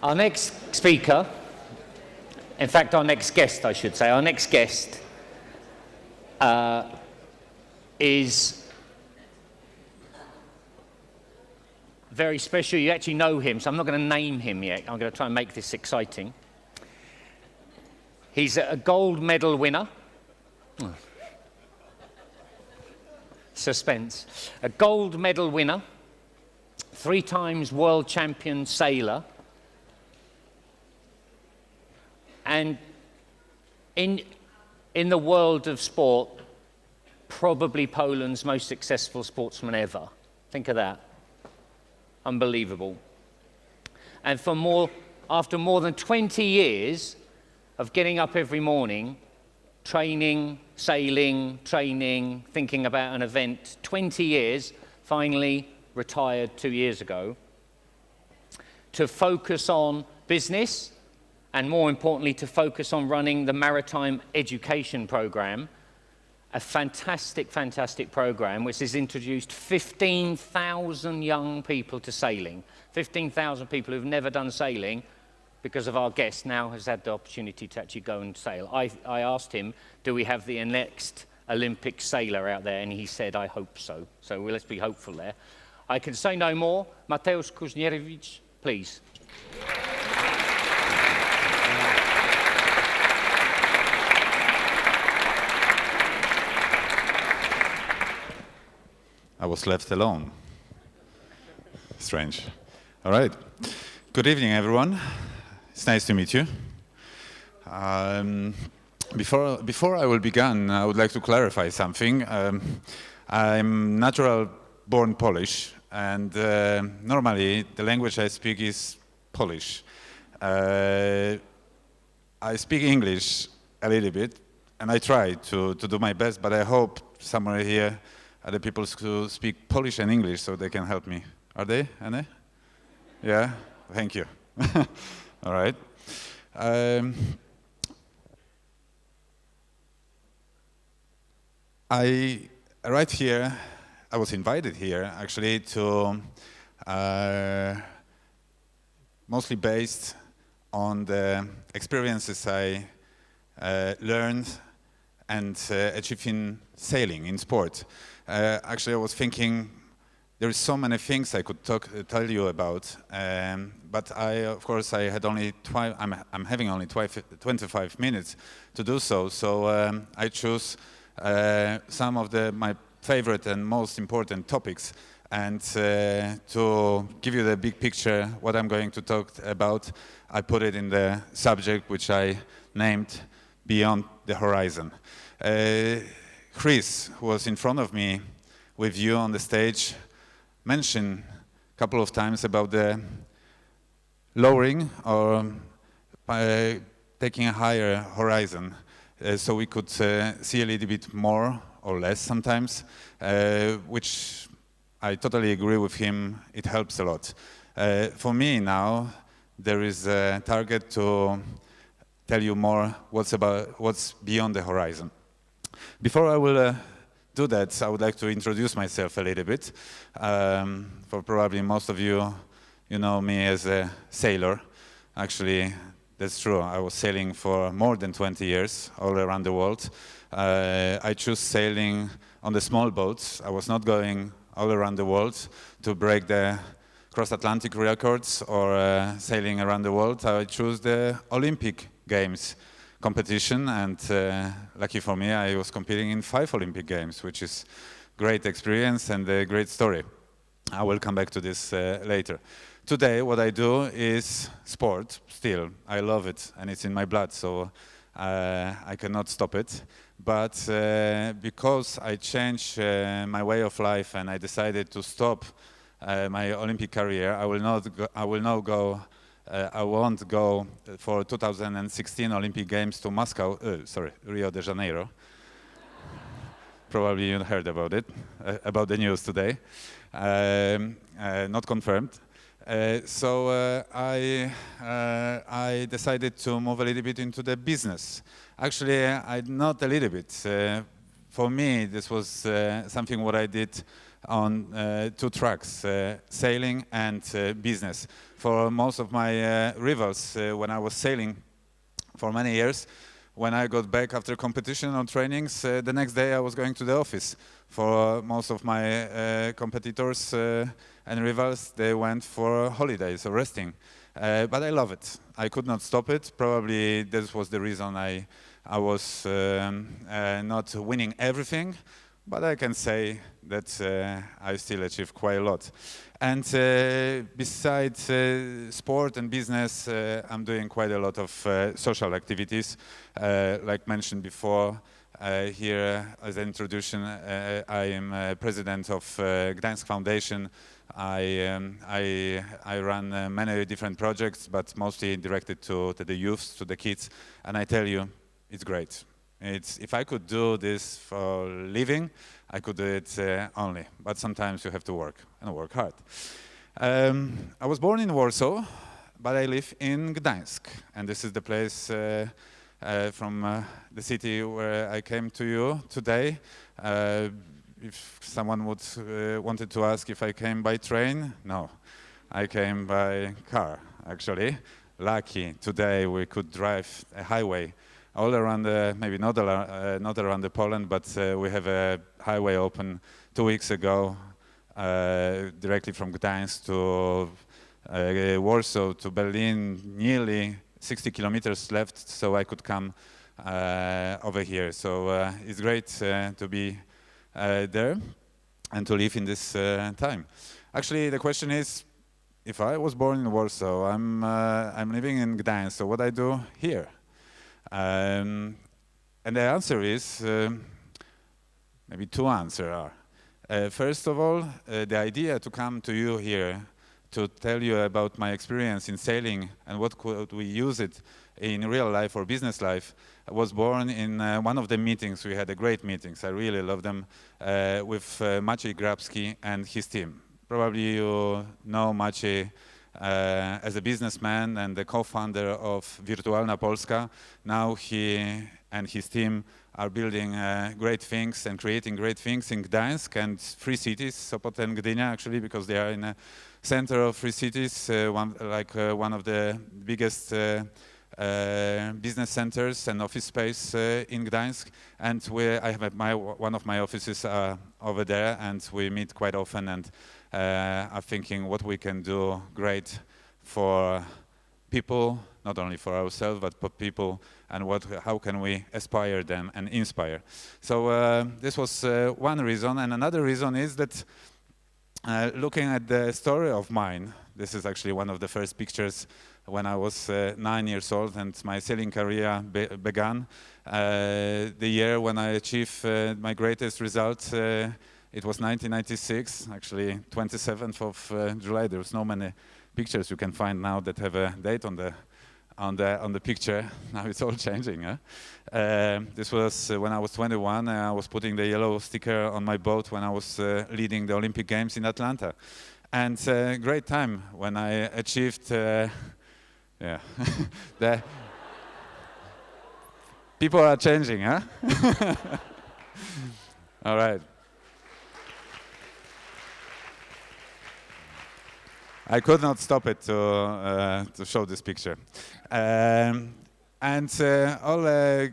Our next speaker, in fact, our next guest, I should say, our next guest is very special. You actually know him, so I'm not going to name him yet. I'm going to try and make this exciting. He's a gold medal winner. Suspense. A gold medal winner, 3 times world champion sailor, and in the world of sport, probably Poland's most successful sportsman ever. Think of that. Unbelievable. And after more than 20 years of getting up every morning, training, sailing, training, thinking about an event, 20 years, finally retired 2 years ago, to focus on business, and more importantly, to focus on running the Maritime Education Programme, a fantastic, fantastic program which has introduced 15,000 young people to sailing. 15,000 people who've never done sailing, because of our guest, now has had the opportunity to actually go and sail. I asked him, do we have the next Olympic sailor out there? And he said, I hope so. So let's be hopeful there. I can say no more. Mateusz Kusznierewicz, please. I was left alone. Strange. All right. Good evening, everyone. It's nice to meet you. Before I will begin, I would like to clarify something. I'm natural-born Polish, and normally the language I speak is Polish. I speak English a little bit, and I try to do my best, but I hope somewhere here other people who speak Polish and English, so they can help me. Are they, Anne? Yeah? Thank you. All right. Right here, I was invited here, actually, to mostly based on the experiences I learned and achieved in sailing, in sport. Actually, I was thinking there is so many things I could tell you about, but of course, I had only I'm having only 25 minutes to do so. So I choose some of my favorite and most important topics, and to give you the big picture, what I'm going to talk about, I put it in the subject which I named Beyond the Horizon. Chris, who was in front of me with you on the stage, mentioned a couple of times about the lowering or taking a higher horizon, so we could see a little bit more or less sometimes, which I totally agree with him. It helps a lot. For me now, there is a target to tell you more what's beyond the horizon. Before I will do that, I would like to introduce myself a little bit. For probably most of you, you know me as a sailor. Actually, that's true. I was sailing for more than 20 years all around the world. I chose sailing on the small boats. I was not going all around the world to break the cross-Atlantic records or sailing around the world. I chose the Olympic Games competition, and lucky for me, I was competing in 5 Olympic Games, which is great experience and a great story. I will come back to this later. Today, what I do is sport. Still, I love it, and it's in my blood, so I cannot stop it. But because I changed my way of life and I decided to stop my Olympic career, I won't go for 2016 Olympic Games to Moscow, Rio de Janeiro. Probably you heard about it, about the news today. Not confirmed. So I decided to move a little bit into the business. Actually, not a little bit. For me, this was something what I did on two tracks, sailing and business. For most of my rivals, when I was sailing for many years, when I got back after competition or trainings, the next day I was going to the office. For most of my competitors and rivals, they went for holidays or resting. But I love it. I could not stop it. Probably this was the reason I was not winning everything, but I can say that I still achieved quite a lot. And besides sport and business, I'm doing quite a lot of social activities. Like mentioned before, here as an introduction, I am president of Gdańsk Foundation. I run many different projects, but mostly directed to the youth, to the kids, and I tell you, it's great. If I could do this for a living, I could do it only, but sometimes you have to work, and work hard. I was born in Warsaw, but I live in Gdańsk, and this is the place from the city where I came to you today. If someone wanted to ask if I came by train, no, I came by car, actually. Lucky, today we could drive a highway all around, maybe not around the Poland, but we have a highway open 2 weeks ago, directly from Gdańsk to Warsaw to Berlin, nearly 60 kilometers left, so I could come over here. So it's great to be there and to live in this time. Actually, the question is, if I was born in Warsaw, I'm living in Gdańsk, so what I do here? And the answer is, maybe two answers are. First of all, the idea to come to you here to tell you about my experience in sailing and what could we use it in real life or business life was born in one of the meetings. We had a great meetings. I really love them with Maciej Grabski and his team. Probably you know Maciej as a businessman and the co-founder of Wirtualna Polska. Now he and his team are building great things and creating great things in Gdańsk and three cities, Sopot and Gdynia, actually, because they are in a center of three cities, one of the biggest business centers and office space in Gdańsk. And I have one of my offices over there, and we meet quite often and are thinking what we can do great for people, not only for ourselves, but for people, and how can we aspire them and inspire. So this was one reason, and another reason is that looking at the story of mine, this is actually one of the first pictures when I was 9 years old and my sailing career began. The year when I achieved my greatest result, it was 1996, actually 27th of July. There's no many pictures you can find now that have a date on the picture. Now it's all changing. Huh? This was when I was 21. I was putting the yellow sticker on my boat when I was leading the Olympic Games in Atlanta. And great time when I achieved, yeah, the people are changing, huh? All right. I could not stop it to show this picture. And all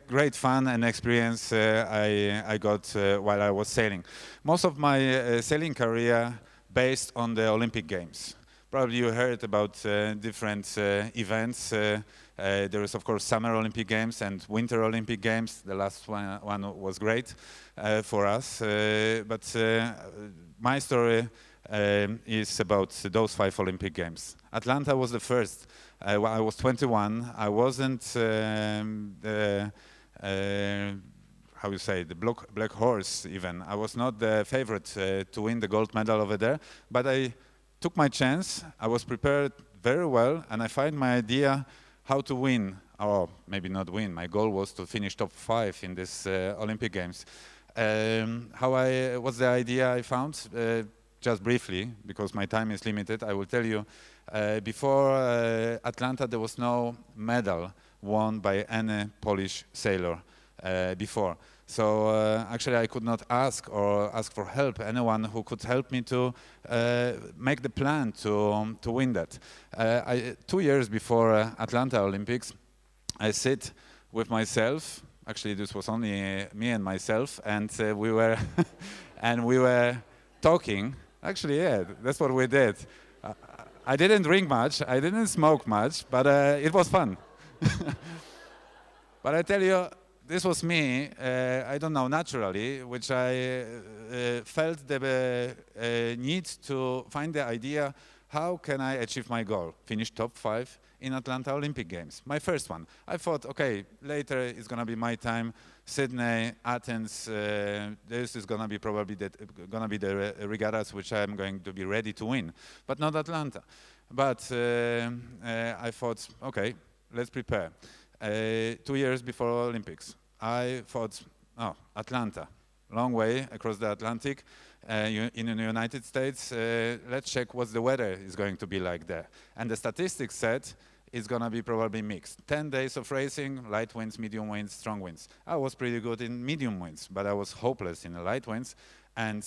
great fun and experience I got while I was sailing. Most of my sailing career based on the Olympic Games. Probably you heard about different events. There is, of course, Summer Olympic Games and Winter Olympic Games. The last one was great for us. But my story is about those 5 Olympic Games. Atlanta was the first. When I was 21. I wasn't how you say, the black horse even. I was not the favorite to win the gold medal over there, but I took my chance. I was prepared very well, and I found my idea how to win, or maybe not win. My goal was to finish top 5 in this Olympic Games. What's the idea I found? Just briefly, because my time is limited, I will tell you, before Atlanta there was no medal won by any Polish sailor before. So actually I could not ask for help, anyone who could help me to make the plan to win that. 2 years before Atlanta Olympics, I sit with myself. Actually, this was only me and myself, and we were and we were talking. Actually, yeah, that's what we did. I didn't drink much, I didn't smoke much, but it was fun. But I tell you, this was me, I don't know, naturally, which I felt the need to find the idea, how can I achieve my goal? Finish top 5 in Atlanta Olympic Games, my first one. I thought, okay, later it's gonna be my time, Sydney, Athens, this is gonna be probably the regattas which I'm going to be ready to win, but not Atlanta. But I thought, okay, let's prepare. 2 years before Olympics, I thought, oh, Atlanta, long way across the Atlantic, in the United States, let's check what the weather is going to be like there. And the statistics said it's going to be probably mixed. 10 days of racing, light winds, medium winds, strong winds. I was pretty good in medium winds, but I was hopeless in the light winds and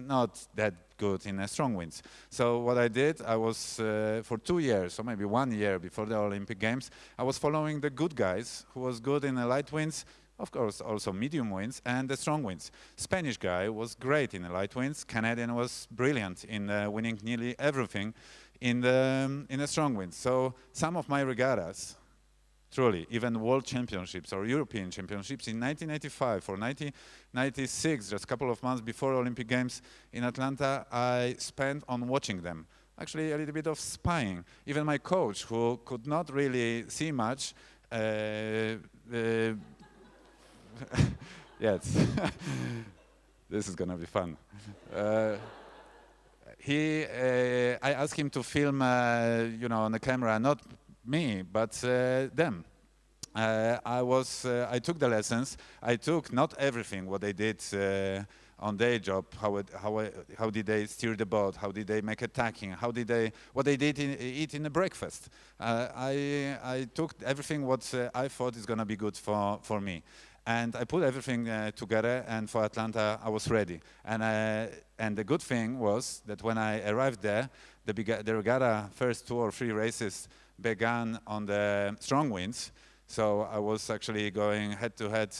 not that good in the strong winds. So what I did, I was, for 2 years, or maybe 1 year before the Olympic Games, I was following the good guys who was good in the light winds, of course also medium winds, and the strong winds. Spanish guy was great in the light winds, Canadian was brilliant in winning nearly everything in the strong winds. So some of my regattas, truly, even World Championships or European Championships in 1985 or 1996, just a couple of months before Olympic Games in Atlanta, I spent on watching them. Actually, a little bit of spying. Even my coach, who could not really see much, yes, this is gonna be fun. I asked him to film, on the camera, not me, but them. I took the lessons. I took not everything what they did on their job. How did they steer the boat? How did they make attacking? What they did eat in the breakfast? I took everything what I thought is gonna be good for me. And I put everything together, and for Atlanta, I was ready. And the good thing was that when I arrived there, the regatta first 2 or 3 races began on the strong winds. So I was actually going head-to-head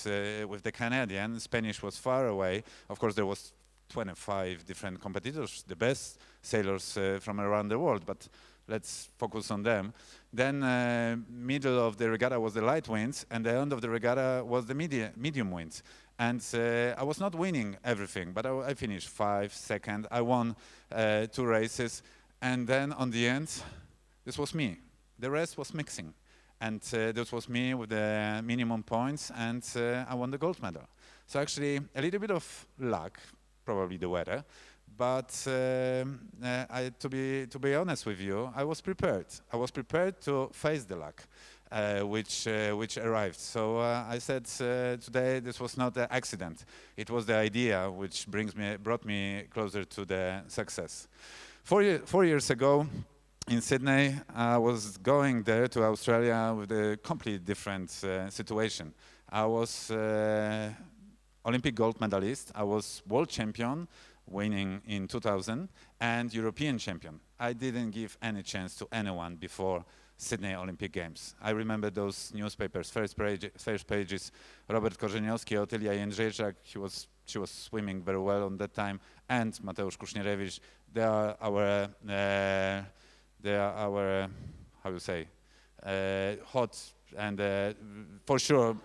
with the Canadian. Spanish was far away. Of course, there was 25 different competitors, the best sailors from around the world, but let's focus on them. Then middle of the regatta was the light winds, and the end of the regatta was the medium winds. And I was not winning everything, but I finished 5 second. I won 2 races, and then on the end, this was me. The rest was mixing, and this was me with the minimum points, and I won the gold medal. So actually, a little bit of luck, probably the weather. But to be honest with you, I was prepared. I was prepared to face the luck, which arrived. So I said today this was not an accident. It was the idea which brought me closer to the success. 4 years ago, in Sydney, I was going there to Australia with a completely different situation. I was Olympic gold medalist. I was world champion, winning in 2000, and European champion. I didn't give any chance to anyone before Sydney Olympic Games. I remember those newspapers, first pages, Robert Korzeniowski, Otylia Jędrzejczak, she was swimming very well on that time, and Mateusz Kusznierewicz. They are our, how you say, hot, and for sure,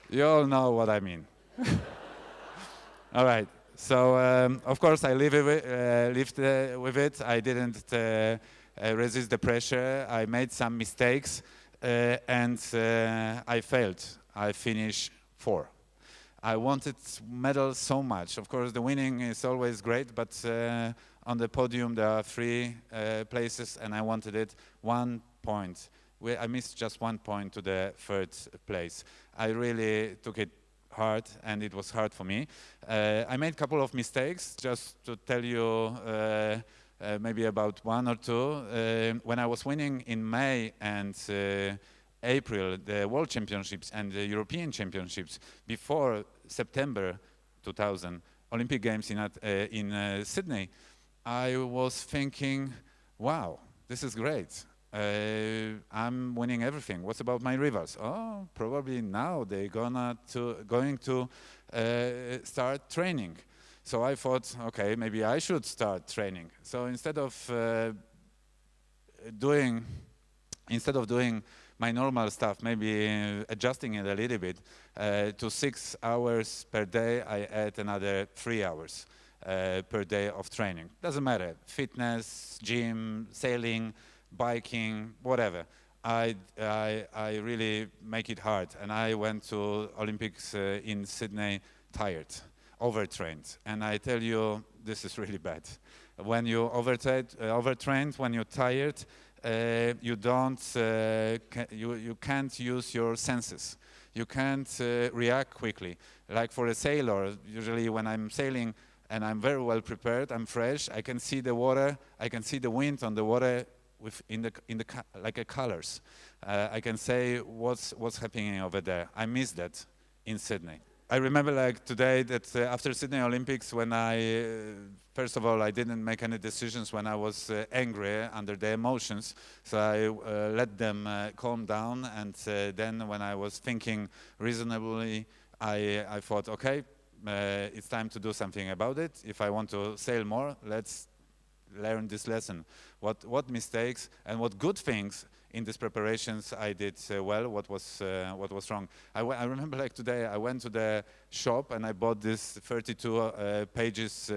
you all know what I mean. All right. So, of course, I lived with it. I didn't resist the pressure. I made some mistakes, and I failed. I finished 4. I wanted medals so much. Of course, the winning is always great, but on the podium there are 3 places, and I wanted it 1 point. I missed just 1 point to the 3rd place. I really took it hard, and it was hard for me. I made a couple of mistakes, just to tell you maybe about one or two. When I was winning in May and April the World Championships and the European Championships before September 2000 Olympic Games in Sydney, I was thinking, wow, this is great. I'm winning everything. What's about my rivals? Oh, probably now they're going to start training. So I thought, okay, maybe I should start training. So instead of doing my normal stuff, maybe adjusting it a little bit, to 6 hours per day, I add another 3 hours per day of training. Doesn't matter, fitness, gym, sailing, biking, whatever. I really make it hard, and I went to Olympics in Sydney tired, overtrained, and I tell you, this is really bad. When you overtrained, when you're tired, you can't use your senses. You can't react quickly. Like for a sailor, usually when I'm sailing and I'm very well prepared, I'm fresh, I can see the water, I can see the wind on the water in the colors. I can say what's happening over there. I miss that in Sydney. I remember like today that after Sydney Olympics, when first of all, I didn't make any decisions when I was angry under the emotions, so I let them calm down, and then when I was thinking reasonably, I thought, okay, it's time to do something about it. If I want to sail more, let's learn this lesson. What mistakes and what good things in these preparations I did well, what was wrong. I remember like today I went to the shop and I bought this 32 pages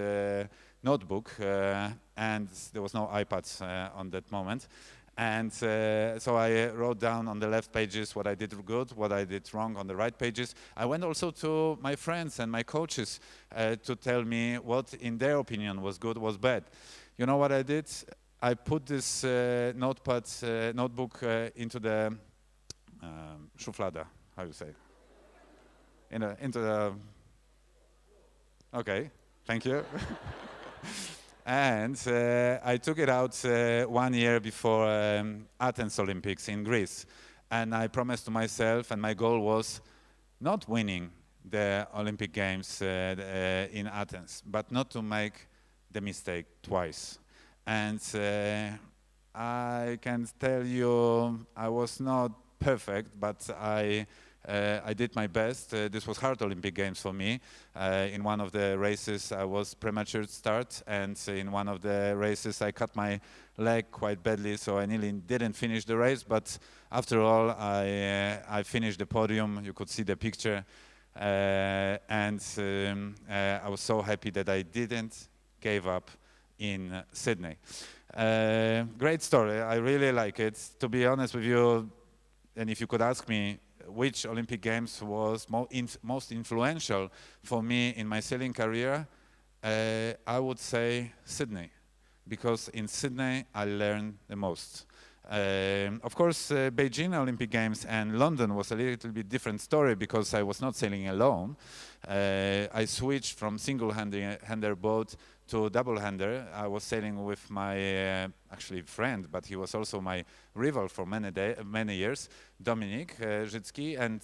notebook, and there was no iPads on that moment. And so I wrote down on the left pages what I did good, what I did wrong on the right pages. I went also to my friends and my coaches to tell me what in their opinion was good, was bad. You know what I did? I put this notebook into the szuflada, how you say? Into the, okay, thank you. And I took it out 1 year before Athens Olympics in Greece. And I promised to myself, and my goal was not winning the Olympic Games in Athens, but not to make the mistake twice. And I can tell you I was not perfect, but I did my best. This was hard Olympic Games for me. In one of the races I was premature start, and in one of the races I cut my leg quite badly, so I nearly didn't finish the race, but after all I finished the podium. You could see the picture, and I was so happy that I didn't give up in Sydney. Great story, I really like it. To be honest with you, and if you could ask me which Olympic Games was most influential for me in my sailing career, I would say Sydney, because in Sydney I learned the most. Of course, Beijing Olympic Games and London was a little bit different story because I was not sailing alone. I switched from single-hander boat to double-hander. I was sailing with my actually friend, but he was also my rival for many years, Dominik Życki, and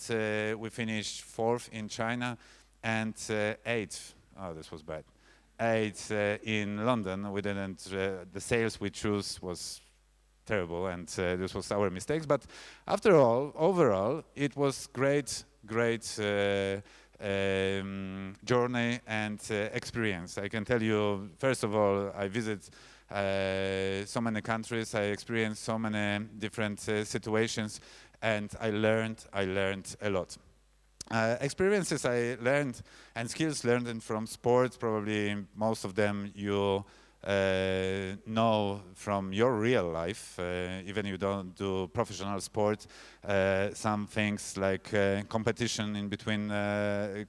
we finished 4th in China and 8th. Oh, this was bad. 8th in London. We didn't. The sails we chose was terrible, and this was our mistakes. But after all, overall, it was great journey and experience. I can tell you, first of all, I visit so many countries, I experienced so many different situations, and I learned a lot. Experiences I learned and skills learned from sports, probably most of them you know from your real life, even you don't do professional sport, some things like competition in between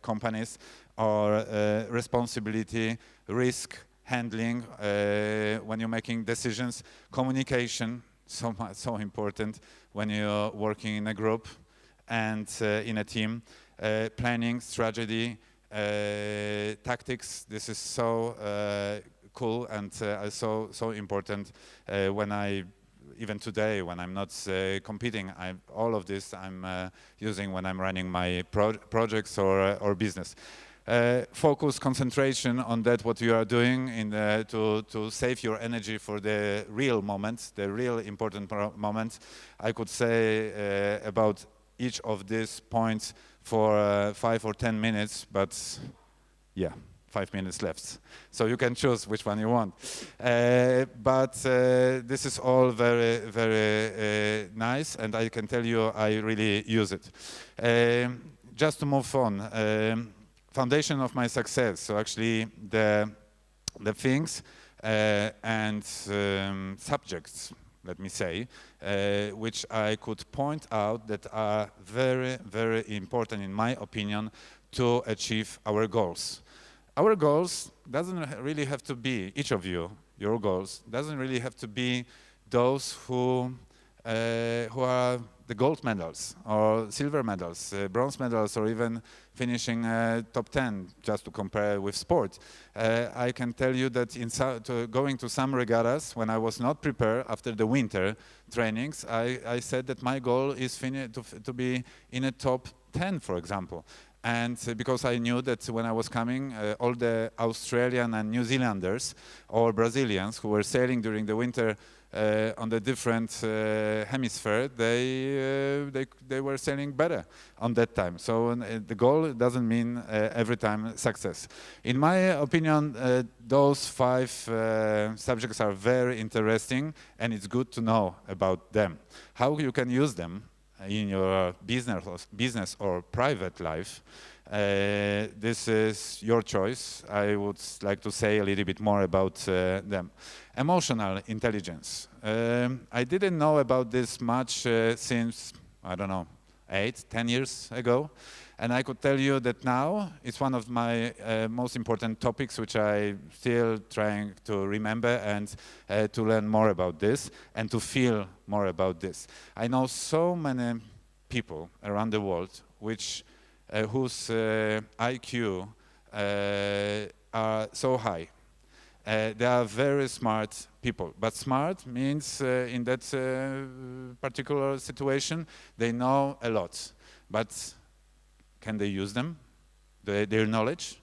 companies, or responsibility, risk handling when you're making decisions, communication, so important when you're working in a group and in a team, planning, strategy, tactics. This is so cool and so important when even today, when I'm not competing, all of this I'm using when I'm running my projects or business. Focus, concentration on that what you are doing to save your energy for the real moments, the real important moments. I could say about each of these points for 5 or 10 minutes, but yeah, 5 minutes left. So you can choose which one you want. But this is all very, very nice, and I can tell you I really use it. Just to move on, foundation of my success. So actually the things and subjects, let me say, which I could point out that are very, very important in my opinion to achieve our goals. Our goals doesn't really have to be, each of you, your goals, doesn't really have to be those who are the gold medals or silver medals, bronze medals, or even finishing top 10, just to compare with sport. I can tell you that going to some regattas, when I was not prepared after the winter trainings, I said that my goal is to be in a top 10, for example. And because I knew that when I was coming, all the Australian and New Zealanders or Brazilians who were sailing during the winter on the different hemisphere, they were sailing better on that time. So the goal doesn't mean every time success. In my opinion, those 5 subjects are very interesting, and it's good to know about them. How you can use them in your business or private life, this is your choice. I would like to say a little bit more about them. Emotional intelligence. I didn't know about this much since, I don't know, 8, 10 years ago. And I could tell you that now it's one of my most important topics, which I still trying to remember and to learn more about this and to feel more about this. I know so many people around the world whose IQ are so high. They are very smart people, but smart means in that particular situation they know a lot, but can they use them, their knowledge?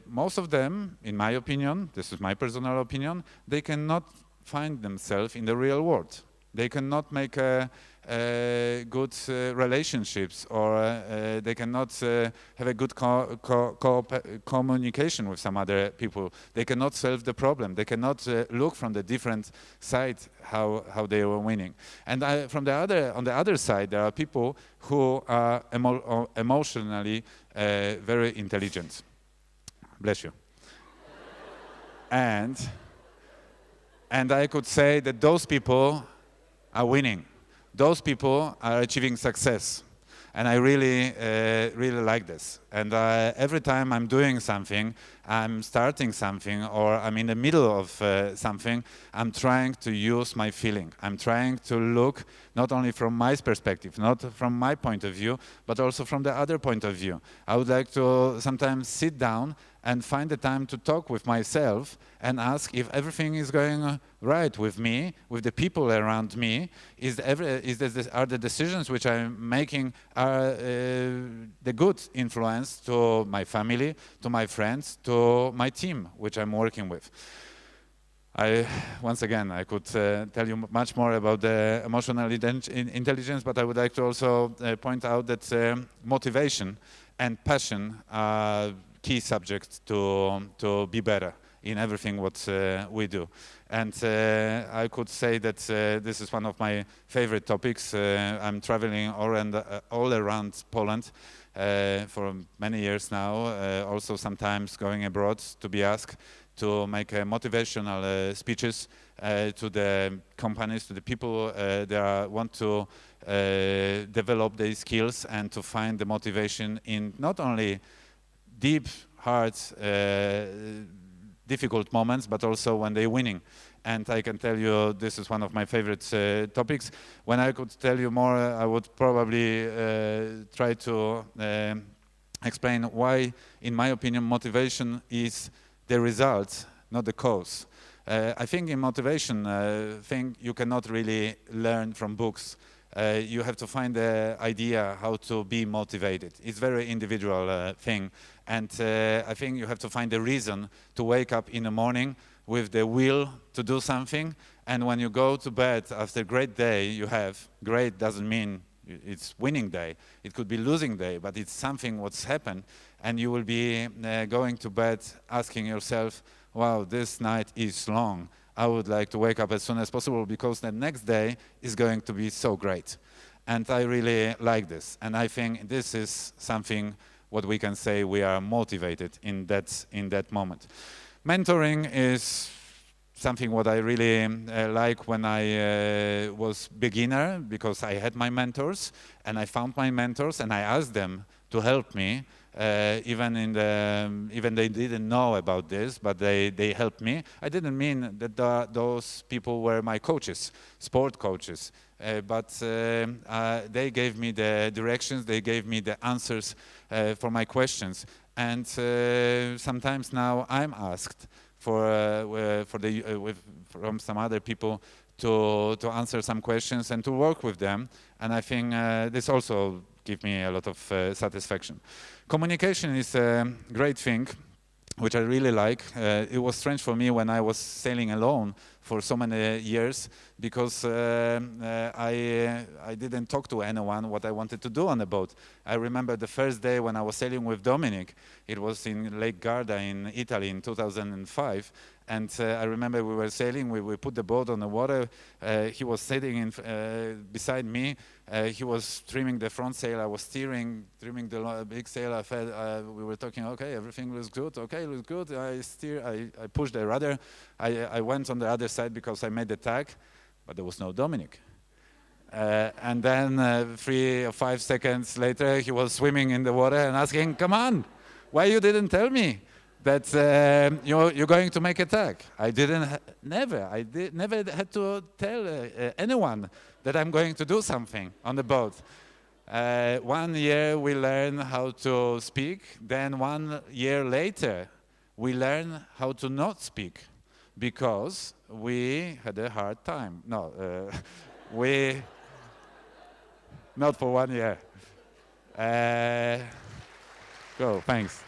Most of them, in my opinion, this is my personal opinion, they cannot find themselves in the real world. They cannot make good relationships, or they cannot have a good communication with some other people. They cannot solve the problem. They cannot look from the different side how they were winning. And on the other side, there are people who are emotionally very intelligent. Bless you. And I could say that those people are winning. Those people are achieving success. And I really like this. And every time I'm doing something, I'm starting something, or I'm in the middle of something, I'm trying to use my feeling. I'm trying to look not only from my perspective, not from my point of view, but also from the other point of view. I would like to sometimes sit down and find the time to talk with myself and ask if everything is going right with me, with the people around me. Are the decisions which I'm making are the good influence to my family, to my friends, to my team, which I'm working with. Once again, I could tell you much more about the emotional intelligence, but I would like to also point out that motivation and passion are key subjects to be better in everything what we do. And I could say that this is one of my favorite topics. I'm traveling all around Poland for many years now, also sometimes going abroad to be asked to make motivational speeches to the companies, to the people that want to develop their skills and to find the motivation in not only deep, hard, difficult moments, but also when they're winning. And I can tell you this is one of my favorite topics. When I could tell you more, I would probably try to explain why, in my opinion, motivation is the result not the cause. I think in motivation thing you cannot really learn from books. You have to find the idea how to be motivated. It's very individual thing, and I think you have to find a reason to wake up in the morning with the will to do something. And when you go to bed after a great day you have, great doesn't mean it's winning day. It could be losing day, but it's something what's happened, and you will be going to bed asking yourself, wow, this night is long. I would like to wake up as soon as possible because the next day is going to be so great. And I really like this. And I think this is something what we can say we are motivated in that moment. Mentoring is something what I really like when I was beginner, because I had my mentors and I found my mentors and I asked them to help me. Even they didn't know about this, but they helped me. I didn't mean that those people were my coaches, sport coaches, but they gave me the directions, they gave me the answers for my questions. And sometimes now I'm asked from some other people to answer some questions and to work with them. And I think this also gives me a lot of satisfaction. Communication is a great thing, which I really like. It was strange for me when I was sailing alone for so many years, because I didn't talk to anyone what I wanted to do on the boat. I remember the first day when I was sailing with Dominic. It was in Lake Garda in Italy in 2005. And I remember we were sailing, we put the boat on the water, he was sitting beside me, he was trimming the front sail, I was trimming the big sail, we were talking, okay, everything looks good, I pushed the rudder, I went on the other side because I made the tag, but there was no Dominic. And then 3 or 5 seconds later, he was swimming in the water and asking, come on, why you didn't tell me that you're going to make a tag? I never had to tell anyone that I'm going to do something on the boat. 1 year we learn how to speak, then 1 year later we learn how to not speak, because we had a hard time. No, not for 1 year. Thanks.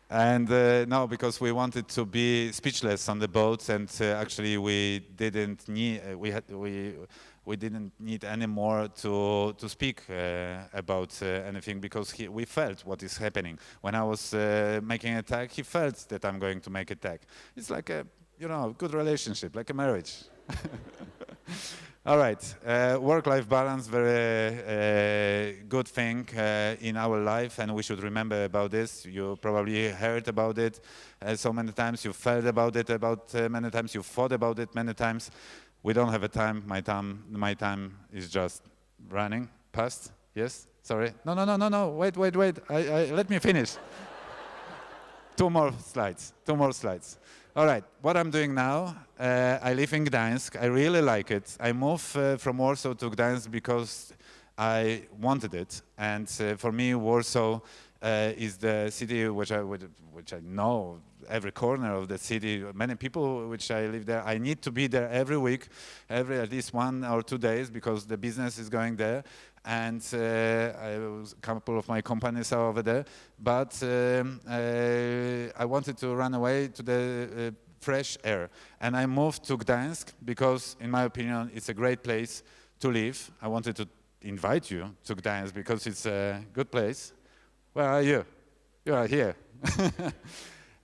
And no, because we wanted to be speechless on the boat, and actually we didn't need any more to speak about anything, because we felt what is happening. When I was making a tag, he felt that I'm going to make a tag. It's like a good relationship, like a marriage. All right, work-life balance, very good thing in our life, and we should remember about this. You probably heard about it so many times, you felt about it many times, you thought about it many times. We don't have a time. My time is just running past. Yes, sorry. No. Wait. Let me finish. 2 more slides. All right, what I'm doing now, I live in Gdańsk. I really like it. I moved from Warsaw to Gdańsk because I wanted it. And for me, Warsaw is the city which I know every corner of the city. Many people which I live there. I need to be there every week, at least 1 or 2 days, because the business is going there. And a couple of my companies are over there. But I wanted to run away to the fresh air. And I moved to Gdańsk because, in my opinion, it's a great place to live. I wanted to invite you to Gdańsk because it's a good place. Where are you? You are here.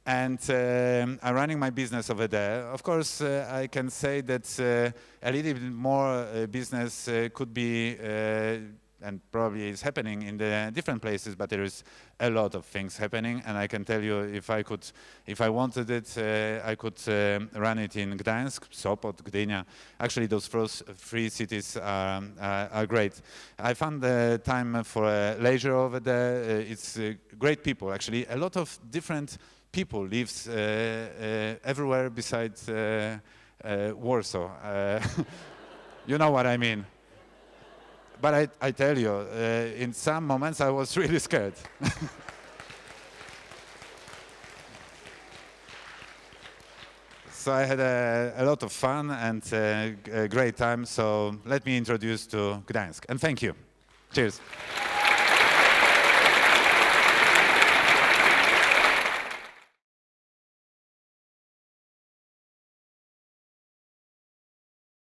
And I'm running my business over there. Of course, I can say that a little bit more business could be, and probably is happening in the different places, but there is a lot of things happening. And I can tell you, if I wanted it, I could run it in Gdańsk, Sopot, Gdynia. Actually, those first 3 cities are great. I found the time for leisure over there. It's great people, actually. A lot of different people lives everywhere besides Warsaw. You know what I mean. But I tell you, in some moments I was really scared. So I had a lot of fun and a great time. So let me introduce to Gdańsk. And thank you. Cheers.